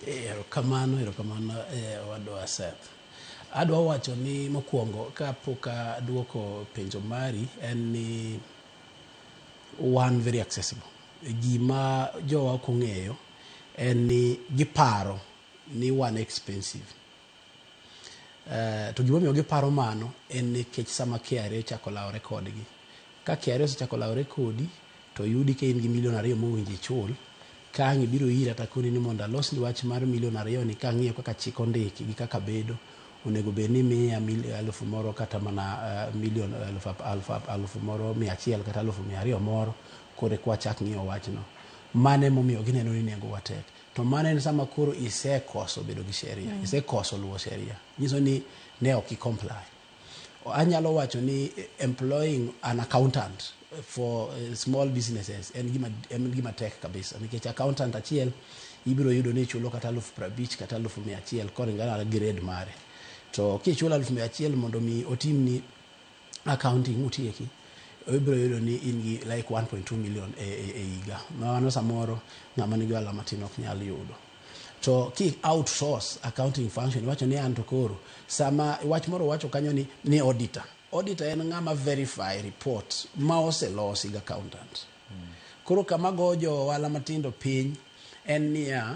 Erokamano wadwa Seth. Adwa wacho ni mokwongo kapok aduoko penjo mari en ni one very accessible. Gima jowa ok ong'eyo en ni giparo ni one expensive. To gimomiyo giparo mano en nikech sama KRA chako lawore kodgi. Ka KRA osechako lawore kodi to yudi ka in gi $2 million mowinjo ichul, ka ang' ibiro ira takoni ni mondo alosni wach mar $2 million ni kang'iyo kaka chik ondiki gi kaka bedo, onego bed ni miya aluf moro kata mana aluf moro 100 kata 200,000 moro kore kwa chak ng'iyo wachno. Mane momiyo gineno ni nengo wa tek. To mane en sama koro isekoso bedo gi sheria, isekoso luwo sheria. Nyiso ni ne ok comply. Anyalo wacho ni employing an accountant for small businesses en gima tek kabisa, nikech accountant achiel ibiro yudo ni chulo kata 50,000 kata 100,000 koringana grade mare. To kichulo 100,000 mondo mi otimni accounting utieki, ibiro yudo ni in gi like 1.2 million e higa. Mano samoro ng'ama nigi ohala matin ok nyal yudo. To ki outsource accounting function, wacho ni an to koro sama wach moro wacho kanyo ni auditor en ng'ama verify report ma oselosi gi accountant. Koro kama gojo ohala matindo piny en niya,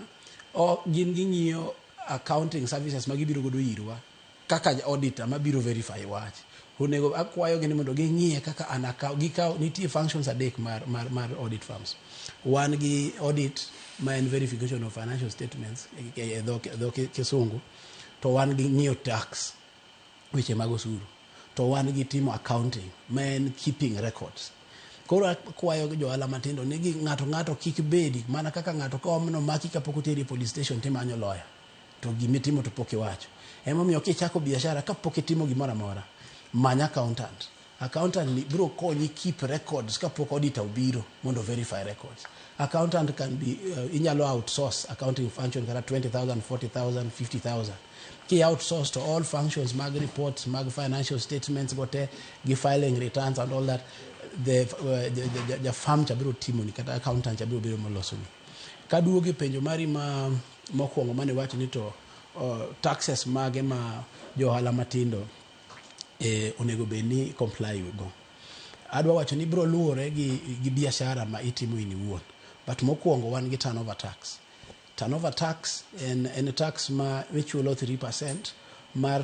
gin ging'iyo accounting services ma gibiro godo irwa kaka auditor ma biro verify wach. Onego akwayo gi ni mondo ging'iye kaka nitie functions adek mar audit firms. One gi audit ma en verification of financial statements e dho kisungu, to wan gi ng'iyo tax, weche mag osuru, to wan gi timo accounting ma en keeping records. Koro akwayo jo ohala matindo ni ng'ato kik bedi mana kaka ng'ato ka omno maki kapok oteri police station timanyo lawyer to gimitimo to pok iwacho. Emomiyo kichako biashara kapok itimo gimoro amora, many accountant. Accountant ni biro konyi keep records kapok auditor obiro mondo verify records. Accountant can be inyalo outsource accounting function kata 20,000, 40,000, 50,000. Ki outsource to all functions mag reports, mag financial statements gote, gi filing returns and all that, the firm chabiro timo ni kata accountant chabiro biro moloso ni. Kaduogi penjo mari mokwongo mane wacho ni to taxes mage ma jo ohala matindo onego bed ni comply go. Adwa wacho ni biro luwore gi biashara ma itimo in iwuon. But mokwongo wan gi turnover tax. Turnover tax en tax ma ichulo 3% mar